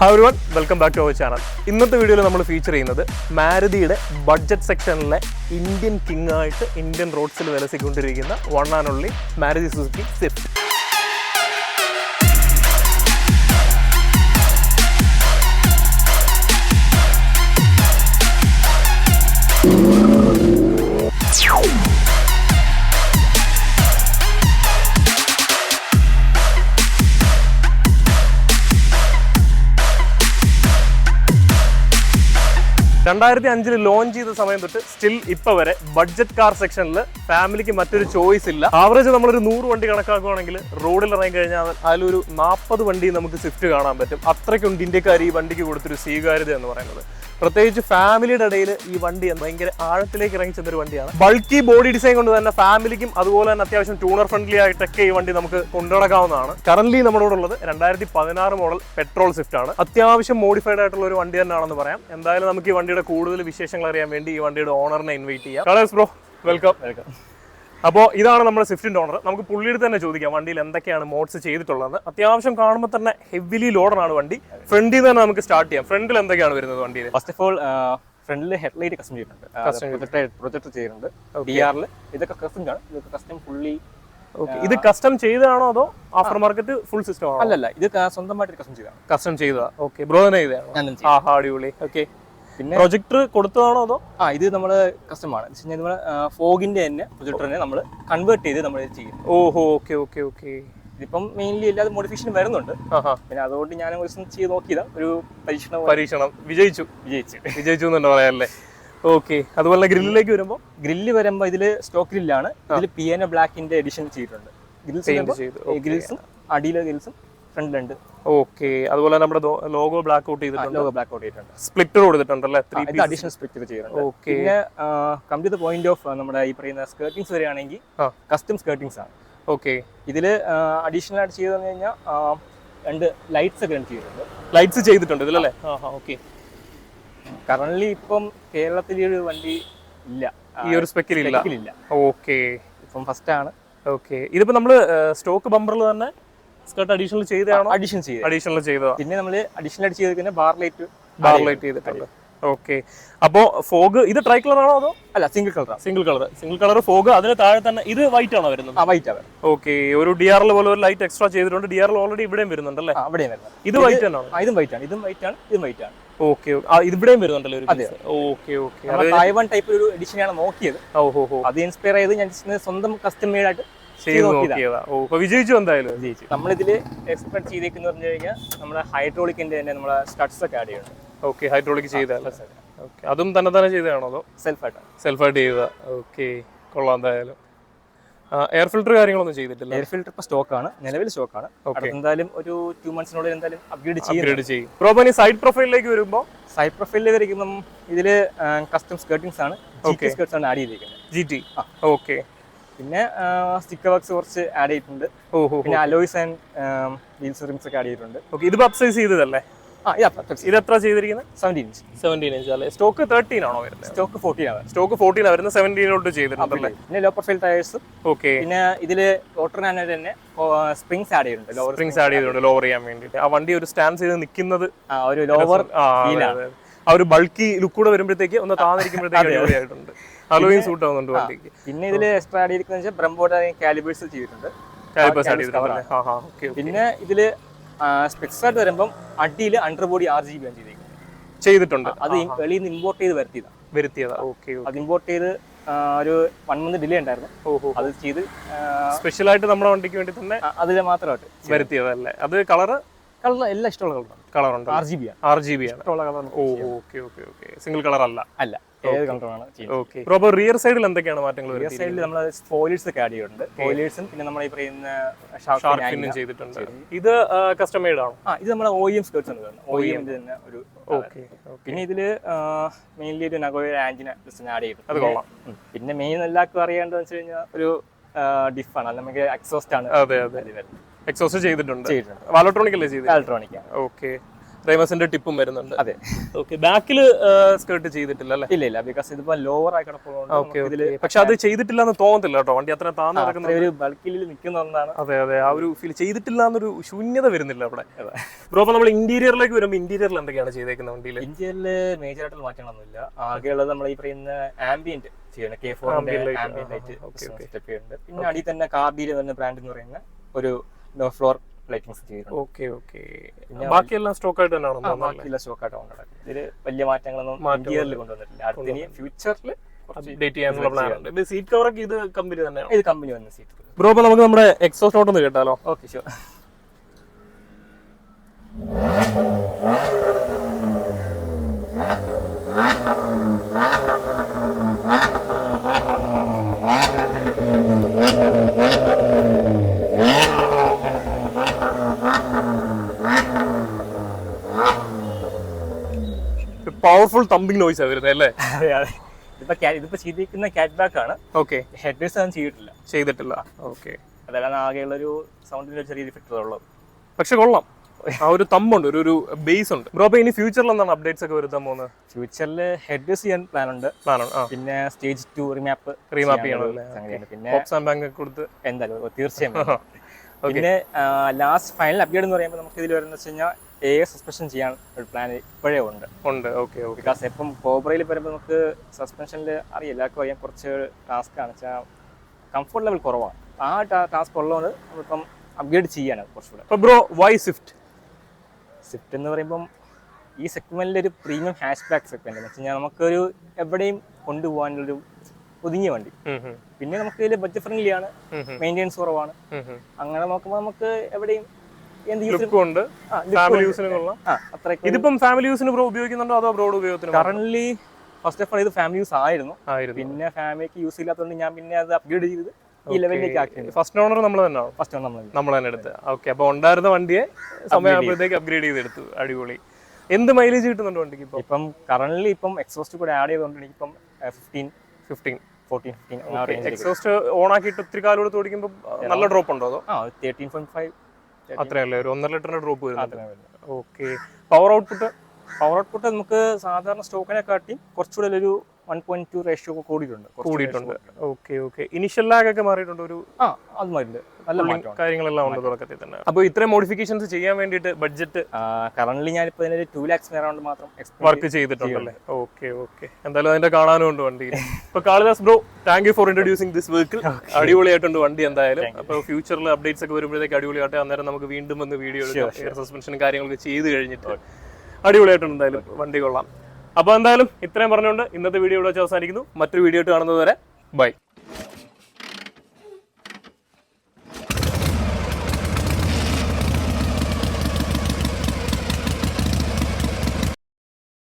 Hi everyone, welcome back to our channel. ഇന്നത്തെ വീഡിയോയിൽ നമ്മൾ ഫീച്ചർ ചെയ്യുന്നത് മാരുതിയുടെ ബഡ്ജറ്റ് സെക്ഷനിലെ ഇന്ത്യൻ കിങ് ആയിട്ട് ഇന്ത്യൻ റോഡ്സിൽ വിലസിക്കൊണ്ടിരിക്കുന്ന one and only Maruti Suzuki Swift. Launch ചെയ്ത സമയം തൊട്ട് സ്റ്റിൽ ഇപ്പൊ വരെ ബഡ്ജറ്റ് കാർ സെക്ഷനിൽ ഫാമിലിക്ക് മറ്റൊരു ചോയ്സ് ഇല്ല. ആവറേജ് നമ്മളൊരു 100 വണ്ടി കണക്കാക്കുകയാണെങ്കിൽ റോഡിൽ ഇറങ്ങി കഴിഞ്ഞാൽ അതിലൊരു 40 വണ്ടി നമുക്ക് സ്വിഫ്റ്റ് കാണാൻ പറ്റും. അത്രയ്ക്കുണ്ട് ഇന്ത്യക്കാർ ഈ വണ്ടിക്ക് കൊടുത്തൊരു സ്വീകാര്യത എന്ന് പറയുന്നത്. പ്രത്യേകിച്ച് ഫാമിലിയുടെ ഇടയിൽ ഈ വണ്ടി ഭയങ്കര ആഴത്തിലേക്ക് ഇറങ്ങി ചെന്നൊരു വണ്ടിയാണ്. ബൾക്കി ബോഡി ഡിസൈൻ കൊണ്ട് തന്നെ ഫാമിലിക്കും അതുപോലെ തന്നെ അത്യാവശ്യം ട്യൂണർ ഫ്രണ്ട്ലി ആയിട്ടൊക്കെ ഈ വണ്ടി നമുക്ക് കൊണ്ടുനടക്കാവുന്നതാണ്. കറന്റ് നമ്മളോടുള്ളത് 2016 മോഡൽ പെട്രോൾ സ്വിഫ്റ്റ് ആണ്. അത്യാവശ്യം മോഡിഫൈഡ് ആയിട്ടുള്ള ഒരു വണ്ടി തന്നെയാണെന്ന് പറയാം. എന്തായാലും നമുക്ക് ഈ വണ്ടിയുടെ കൂടുതൽ വിശേഷങ്ങൾ അറിയാൻ വേണ്ടി ഈ വണ്ടിയുടെ ഓണറിനെ ഇൻവൈറ്റ് ചെയ്യാം. Colours bro, welcome. അപ്പോൾ ഇതാണ് നമ്മുടെ സ്വിഫ്റ്റിന്റെ ഓണർ. നമുക്ക് പുള്ളിയുടെ തന്നെ ചോദിക്കാം വണ്ടിയിൽ എന്തൊക്കെയാണ് മോഡ്സ് ചെയ്തിട്ടുള്ളത്. അത്യാവശ്യം കാണുമ്പോൾ തന്നെ ഹെവിലി ലോഡാണ് വണ്ടി. ഫ്രണ്ടിൽ നിന്ന് തന്നെ നമുക്ക് സ്റ്റാർട്ട് ചെയ്യാം. ഫ്രണ്ടിൽ എന്തൊക്കെയാണ് വരുന്നത് വണ്ടിയിൽ? ഫസ്റ്റ് ഓഫ് ഓൾ ഫ്രണ്ടിൽ ഹെഡ്ലൈറ്റ് കസ്റ്റം ചെയ്തിട്ടുണ്ട്, പ്രൊജക്ടർ ചെയ്തിട്ടുണ്ട്. ഡിആറിൽ ഇതൊക്കെ കസ്റ്റം ആണ്. ഇതൊക്കെ കസ്റ്റം ഫുള്ളി. ഇത് കസ്റ്റം ചെയ്തതാണോ അതോ ആഫ്റ്റർ മാർക്കറ്റ് ഫുൾ സിസ്റ്റം ആണോ? അല്ലല്ല, ഇത് സ്വന്തമായിട്ട് കസ്റ്റം ചെയ്തതാണ്. കസ്റ്റം ചെയ്തതാ. ഓക്കെ, ബ്രോ തന്നെ ചെയ്തതാണോ? അടിപൊളി. ഓക്കെ, പിന്നെ പ്രൊജക്ടർ കൊടുത്തതാണോ അതോ? ഇത് നമ്മള് കസ്റ്റമാണ്. നമ്മള് ഫോഗിന്റെ തന്നെ പ്രൊജക്ടറിനെ നമ്മൾ കൺവേർട്ട് ചെയ്ത് നമ്മൾ ചെയ്യും. ഓഹോ, ഓക്കെ ഓക്കെ ഓക്കെ. ഇതിപ്പം മെയിൻലി എല്ലാതും മോഡിഫിക്കേഷൻ വരുന്നുണ്ട്. പിന്നെ അതുകൊണ്ട് ഞാൻ ഒരു ദിവസം ചെയ്ത് നോക്കിയതാ. ഒരു പരീക്ഷണം വിജയിച്ചു എന്ന് പറയാല്ലേ. ഓക്കെ, അതുപോലെ ഗ്രില്ലിലേക്ക് വരുമ്പോൾ ഇതില് സ്റ്റോക്ക് ഗ്രില്ലാണ്. ഇതിൽ പിയാനോ ബ്ലാക്കിന്റെ എഡിഷൻ ചെയ്തിട്ടുണ്ട്. ഗ്രിൽസും അടിയിലെ ഗ്രിൽസും ഫ്രണ്ടിലുണ്ട്. ഓക്കെ, അതുപോലെ നമ്മുടെ ലോഗോ ബ്ലാക്ക് ഔട്ട് ചെയ്തിട്ടുണ്ട്. സ്പ്ലിറ്റർ കൊടുത്തിട്ടുണ്ടല്ലേ? അഡീഷണൽ സ്പ്ലിറ്റർ ചെയ്തിട്ടുണ്ട്. പിന്നെ come to the point of നമ്മുടെ ഈ പറയുന്ന സ്കേർട്ടിങ്സ് വരികയാണെങ്കിൽ കസ്റ്റം സ്കേർട്ടിങ്സ് ആണ്. ഓക്കെ, ഇതില് അഡീഷണൽ ആയിട്ട് ചെയ്തെന്ന് കഴിഞ്ഞാൽ 2 ലൈറ്റ്സ് ഒക്കെ ചെയ്തിട്ടുണ്ട്. ലൈറ്റ്സ് ചെയ്തിട്ടുണ്ട് ഇതിലല്ലേ? ഓക്കെ. കറന്റ്ലി ഇപ്പം കേരളത്തിൽ ഈ ഒരു വണ്ടി ഇല്ല, ഈ ഒരു സ്പെക്കിലില്ല. ഓക്കെ, ഇപ്പം ഫസ്റ്റ് ആണ്. ഓക്കെ, ഇതിപ്പോ നമ്മള് സ്റ്റോക്ക് ബമ്പറിൽ തന്നെ സ്കർട്ട് അഡീഷണൽ ചെയ്തതാണോ? അഡീഷണൽ ചെയ്തതാ. പിന്നെ നമ്മൾ അഡീഷണൽ ആയിട്ട് ചെയ്തിരിക്കുന്ന ബാർ ലൈറ്റ് ചെയ്തിട്ടുണ്ട്. ഓക്കെ, അപ്പോ ഫോഗ് ഇത് ട്രൈ കളർ ആണോ അതോ? അല്ല, സിംഗിൾ കളർ ഫോഗ്. അതിന് താഴെ തന്നെ ഇത് വൈറ്റ് ആണോ വരുന്നത്? വൈറ്റ് ആണ്. ഓക്കെ, ഒരു ഡിആറിൽ പോലെ ഒരു ലൈറ്റ് എക്സ്ട്രാ ചെയ്തിട്ടുണ്ട്. ഡിആറിൽ ഓൾറെഡി ഇവിടെയും വരുന്നുണ്ടല്ലേ? ഇത് വൈറ്റ് ആണ്. ഇതും വൈറ്റ് ആണ്. ഓക്കെ, ഇവിടെയും വരുന്നുണ്ടല്ലോ. ഓക്കെ ഓക്കെ, തായ്വാൻ ടൈപ്പ് ഒരു എഡിഷനാണ് നോക്കിയത്. അത് ഇൻസ്പയർ ചെയ്ത് ഞാൻ സ്വന്തം കസ്റ്റം മെയ്ഡ് ആയിട്ട് വിജയിച്ചു. എന്തായാലും നമ്മളിതില് എക്സ്പെക്ട് ചെയ്തേക്കെന്ന് പറഞ്ഞു കഴിഞ്ഞാൽ നമ്മുടെ ഹൈഡ്രോളിക്കിന്റെ തന്നെ നമ്മുടെ സ്റ്റഡ്സ് ഒക്കെ ആഡ് ചെയ്യുന്നുണ്ട്. ഓക്കെ, ഹൈഡ്രോളിക് ചെയ്തല്ലേ? ഓക്കെ, അതും തന്നെ ചെയ്തതാണോ അതോ സെൽഫായിട്ട് ചെയ്തതാ? ഓക്കെ, കൊള്ളാം. എന്തായാലും എയർ ഫിൽറ്റർ കാര്യങ്ങളൊന്നും ചെയ്തിട്ടില്ല. എയർ ഫിൽറ്റർ ഇപ്പൊ സ്റ്റോക്കാണ്, നിലവിൽ സ്റ്റോക്കാണ്. എന്തായാലും ഒരു 2 monthsനുള്ളിൽ എന്തായാലും അപ്ഗ്രേഡ് ചെയ്യും. പ്രോപ്പർലി സൈഡ് പ്രൊഫൈലിലേക്ക് വരുമ്പോൾ വരയ്ക്കുമ്പം ഇതില് കസ്റ്റം സ്കേർട്ടിങ്സ് ആണ്, സ്കേർട്ട്സ് ആണ് ആഡ് ചെയ്തിരിക്കുന്നത്. GT. ഓക്കെ, പിന്നെ സ്റ്റിക്കർ വർക്ക്സ് കുറച്ച് ആഡ് ചെയ്തിട്ടുണ്ട്. പിന്നെ അലോയ്സ് ആൻഡ് വീൽസ് റിംസ് ഒക്കെ ആഡ് ചെയ്തിട്ടുണ്ട്. ഓക്കെ, ഇത് അപ്സൈസ് ചെയ്തതല്ലേ? ഇത് എത്ര ചെയ്തിരിക്കുന്നത്? 17 ഇഞ്ച് അല്ലേ? സ്റ്റോക്ക് 13 ആണോ വരുന്നത്? സ്റ്റോക്ക് 14 ആണ്. സ്റ്റോക്ക് 14 ആണ് വരുന്നത്. 17 ചെയ്തിട്ടുണ്ട്. പിന്നെ ലോ പ്രൊഫൈൽ ടയേഴ്സും. ഓക്കെ, പിന്നെ ഇതില് ഓട്ടോറിന് തന്നെ സ്പ്രിങ്സ് ആഡ് ചെയ്തിട്ടുണ്ട്. ലോവർ ചെയ്യാൻ വേണ്ടിയിട്ട്. ആ വണ്ടി ഒരു സ്റ്റാൻഡ് ചെയ്ത് നിൽക്കുന്നത് ഒരു ലോവർ ആ ഒരു ബൾക്കി ലുക്ക് കൂടെ വരുമ്പോഴത്തേക്ക് ഒന്ന് താന്നിരിക്കുമ്പോഴത്തേക്ക് അലോയും സൂട്ട് ആവുന്നുണ്ട് വണ്ടിക്ക്. പിന്നെ ഇതില് എക്സ്ട്രാ ആഡ് ചെയ്തിരിക്കുന്നത് ബ്രംബോയുടെ കാലിബേഴ്സ് ചെയ്തിട്ടുണ്ട്. പിന്നെ ഇതില് സ്പെക്സ് ആയിട്ട് വരുമ്പം അടിയിൽ അണ്ടർബോഡി RGB ചെയ്തിട്ടുണ്ട്. അത് വെളിയിൽ നിന്ന് ഇമ്പോർട്ട് ചെയ്ത് വരുത്തിയതാ. അത് ഇമ്പോർട്ട് ചെയ്ത് ഒരു 1 month ഡിലേ ഉണ്ടായിരുന്നു. അത് ചെയ്ത് സ്പെഷ്യൽ ആയിട്ട് നമ്മുടെ വണ്ടിക്ക് വേണ്ടി തന്നെ അതില് മാത്രമായിട്ട് വരുത്തിയതല്ലേ? അത് കളർ എല്ലാം ഇഷ്ടമുള്ള കളറുണ്ട്. RGB ആണ്. ഇഷ്ടമുള്ള കളർ. സിംഗിൾ കളർ അല്ല. ഏത് കളറാണ്? ഓക്കെ, പ്രോപ്പർ റിയർ സൈഡിൽ എന്തൊക്കെയാണ് മാറ്റങ്ങൾ? റിയർ സൈഡിൽ നമ്മൾ സ്പോയിലേഴ്സ് ഒക്കെ ആഡ് ചെയ്തിട്ടുണ്ട്. സ്പോയിലേഴ്സും പിന്നെ നമ്മൾ ഈ പറയുന്ന ഷാർക്ക് ചെയ്തിട്ടുണ്ട്. ഇത് കസ്റ്റം മെയ്ഡ് ആണോ? ഇത് നമ്മുടെ OEM സ്കേർട്ട്സ് ആണ്. OEM തന്നെ ഒരു. പിന്നെ ഇതില് മെയിൻലി ഒരു നഗോയ ആന്റിന ആഡ് ചെയ്തിട്ടുണ്ട്. അത് കൊള്ളാം. പിന്നെ മെയിൻ എല്ലാവർക്കും അറിയേണ്ടതെന്ന് വെച്ച് കഴിഞ്ഞാൽ ഒരു ഡിഫാണ്, നമുക്ക് എക്സോസ്റ്റ് ആണ്. എക്സോസ്റ്റ് ചെയ്തിട്ടുണ്ട്. വാലോട്രോണിക് അല്ലേ ചെയ്തത്? വാലോട്രോണിക്. ഓക്കെ, റേമസിന്റെ ടിപ്പും വരുന്നുണ്ട്. അതെ. ഓക്കെ, ബാക്കില് സ്കേർട്ട് ചെയ്തിട്ടില്ല അല്ലേ? ഇല്ല, ബിക്കോസ് ഇതിപ്പോ ലോവർ ആയി കിടപ്പുള്ളതുകൊണ്ട്. പക്ഷെ അത് ചെയ്തിട്ടില്ല എന്ന് തോന്നത്തില്ല കേട്ടോ, വണ്ടി അത്ര താന്ന് നടക്കുന്ന ഒരു ബൾക്കിൽ നിൽക്കുന്നതാണ്. അതെ, ആ ഒരു ഫീൽ ചെയ്തിട്ടില്ല എന്നൊരു ശൂന്യത വരുന്നില്ല അവിടെ. ബ്രോ, അപ്പൊ നമ്മൾ ഇന്റീരിയറിലേക്ക് വരുമ്പോൾ ഇന്റീരിയറിൽ എന്തൊക്കെയാണ് ചെയ്തേക്കുന്നത് വണ്ടിയിൽ? ഇന്റീരിയറില് മേജർ ആയിട്ടുള്ള മാറ്റങ്ങളൊന്നുമില്ല. ആകെയുള്ളത് നമ്മൾ ഈ പറയുന്ന ആംബിയന്റ് ചെയ്യണം, K4 ആംബിയന്റ് ലൈറ്റ് സ്റ്റെപ്പ് ചെയ്യുന്നുണ്ട്. പിന്നെ അടി തന്നെ കാർഡിയിൽ തന്നെ ബ്രാൻഡ് എന്ന് പറയുന്ന ഒരു ഫ്ലോർ ലൈറ്റിംഗ്സ് ചെയ്തിട്ടുണ്ട്. ഓക്കെ. ബാക്കിയെല്ലാം സ്റ്റോക്ക് ആയിട്ട് തന്നെയാണോ? ബാക്കിയെല്ലാം സ്റ്റോക്ക് ആയിട്ട് കൊണ്ടുവരാം. ഇതില് വലിയ മാറ്റങ്ങളൊന്നും ഇന്റീരിയറിൽ കൊണ്ടുവന്നിട്ടില്ല. അടുത്ത ഫ്യൂച്ചറിൽ അപ്ഡേറ്റ് ചെയ്യാനുള്ള പ്ലാൻ ഉണ്ട്. സീറ്റ് കവറൊക്കെ ഇത് കമ്പനി തന്നെയാണ്? ഇത് കമ്പനി വന്ന സീറ്റ്. ബ്രോ, അപ്പൊ നമുക്ക് നമ്മുടെ എക്സോസ്റ്റ് നോട്ട് ഒന്ന് കേട്ടാലോ? Okay, sure. Powerful thumping noise വരുന്നത് അല്ലേ? അതെ. ഇതിപ്പോ ചെയ്തിരിക്കുന്ന ക്യാറ്റ് ബാക്ക് ആണ്. ഓക്കെ. ഹെഡ്ലൈറ്റ്സ് ഒന്നും ചെയ്തിട്ടില്ല. ഓക്കെ. അതാണ് ആകെയുള്ള ഒരു സൗണ്ടിന്റെ ചെറിയ ഡിഫക്റ്റ് ഉള്ളത്. പക്ഷെ കൊള്ളാം, ആ ഒരു തമ്പുണ്ട്, ഒരു ബേസ് ഉണ്ട്. ബ്രോ, ഇനി ഫ്യൂച്ചറിൽ എന്താണ് അപ്ഡേറ്റ്സ് ഒക്കെ വരുത്താൻ പോകുന്നത്? ഫ്യൂച്ചറിൽ ഹെഡ്ലൈറ്റ്സ് ചെയ്യാൻ പ്ലാൻ ഉണ്ട്. പിന്നെ സ്റ്റേജ് 2 റീമാപ്പ് ചെയ്യണം. പിന്നെ കൊടുത്ത് എന്തായാലും തീർച്ചയായും. പിന്നെ ലാസ്റ്റ് ഫൈനൽ അപ്ഗ്രേഡ് എന്ന് പറയുമ്പോൾ നമുക്ക് ഇതിൽ വരുന്നത് വെച്ച് കഴിഞ്ഞാൽ സസ്പെൻഷൻ ചെയ്യാൻ ഒരു പ്ലാൻ ഇപ്പോഴേ ഉണ്ട്. ബിക്കോസ് ഇപ്പം കോബ്രയിൽ വരുമ്പോൾ നമുക്ക് സസ്പെൻഷനിൽ എല്ലാവർക്കും അറിയാം കുറച്ച് ടാസ്ക് ആണ് വെച്ചാൽ കംഫർട്ട് ലെവൽ കുറവാണ്. ആ ടാസ്ക് ഉള്ളതുകൊണ്ട് നമ്മളിപ്പം അപ്ഗ്രേഡ് ചെയ്യാണ് കുറച്ചുകൂടെ. ബ്രോ, വൈ സ്വിഫ്റ്റ് എന്ന് പറയുമ്പം ഈ സെഗ്മെന്റിൽ ഒരു പ്രീമിയം ഹാഷ് ബാക്ക് സെഗ്മെന്റ് എന്ന് വെച്ച് കഴിഞ്ഞാൽ നമുക്കൊരു എവിടെയും കൊണ്ടുപോകാനുള്ളൊരു ഒതുങ്ങിയ വണ്ടി. പിന്നെ നമുക്ക് ഇതിൽ ബഡ്ജറ്റ് ഫ്രണ്ട്ലി ആണ്, മെയിൻ്റെനൻസ് കുറവാണ്. അങ്ങനെ നോക്കുമ്പോൾ നമുക്ക് എവിടെയും ഇതിപ്പം ഫാമിലി യൂസിന് ബ്രോ ഉപയോഗിക്കുന്നുണ്ടോ അതോ ബ്രോഡ് ഉപയോഗത്തിന്? കറന്റ്ലി ഫസ്റ്റ് ഓഫ് ഓൾ ഇത് ഫാമിലി യൂസ് ആയിരുന്നു. പിന്നെ ഫാമിലിക്ക് യൂസ് ഇല്ലാത്തതുകൊണ്ട് ഞാൻ പിന്നെ അത് അപ്ഗ്രേഡ് ചെയ്ത് ഈ ലെവലിലേക്ക് ആക്കി. ഫസ്റ്റ് ഓണർ നമ്മൾ തന്നെ എടുത്ത്. ഓക്കെ, അപ്പൊ ഉണ്ടായിരുന്ന വണ്ടിയെ സമയമാകുമ്പോഴത്തേക്ക് അപ്ഗ്രേഡ് ചെയ്തെടുത്തു. അടിപൊളി. എന്ത് മൈലേജ് കിട്ടുന്നുണ്ട് വണ്ടിക്ക് ഇപ്പം കറന്റ്ലി ഇപ്പം എക്സോസ്റ്റ് കൂടെ ആഡ് ചെയ്തുകൊണ്ട് എനിക്കിപ്പം 15 എക്സോസ്റ്റ് ഓൺ ആക്കിയിട്ട് ഒത്തിരി കാലം കൊടുത്ത് ഓടിക്കുമ്പോൾ നല്ല ഡ്രോപ്പ് ഉണ്ടോ? അതോ 13.5 അത്രയല്ലേ, ഒരു 1.5 ലിറ്ററിന്റെ ഡ്രോപ്പ് വരുന്നത്. ഓക്കെ. പവർ ഔട്ട്പുട്ട് നമുക്ക് സാധാരണ സ്റ്റോക്കിനെ കാട്ടി കുറച്ചുകൂടെ ഒരു 1.2 റേഷ്യോ കൂടിയിട്ടുണ്ട്. ഓക്കെ. ഇനിഷ്യൽ ലാഗ് ഒക്കെ മാറിയിട്ടുണ്ട്, ഒരു അത് മാറിയിട്ടുണ്ട്, നല്ല കാര്യങ്ങളെല്ലാം ഉണ്ട് തുടക്കത്തിൽ തന്നെ. അപ്പോൾ ഇത്രയും മോഡിഫിക്കേഷൻസ് ചെയ്യാൻ വേണ്ടിയിട്ട് ബഡ്ജറ്റ് കറന്റ്ലി ഞാനിപ്പോൾ 2 lakhs അറൗണ്ട് മാത്രം വർക്ക് ചെയ്തിട്ടുണ്ടല്ലേ? ഓക്കെ. എന്തായാലും അതിന്റെ കാണാനും ഉണ്ട് വണ്ടി. ഇപ്പൊ Kalidas bro, thank you for introducing this vehicle. അടിപൊളിയായിട്ടുണ്ട് വണ്ടി എന്തായാലും. അപ്പോൾ ഫ്യൂച്ചറിൽ അപ്ഡേറ്റ്സ് ഒക്കെ വരുമ്പോഴത്തേക്ക് അടിപൊളിയാട്ടെ. അന്നേരം നമുക്ക് വീണ്ടും വന്ന് വീഡിയോ എടുക്കാം. എയർ സസ്പെൻഷനും കാര്യങ്ങളൊക്കെ ചെയ്ത് കഴിഞ്ഞിട്ട് അടിപൊളിയായിട്ടുണ്ട്. എന്തായാലും വണ്ടി കൊള്ളാം. അപ്പോൾ എന്തായാലും ഇത്രയും പറഞ്ഞുകൊണ്ട് ഇന്നത്തെ വീഡിയോ ഇവിടെ വെച്ച് അവസാനിക്കുന്നു. മറ്റൊരു വീഡിയോ ആയിട്ട് കാണുന്നത് വരെ ബൈ.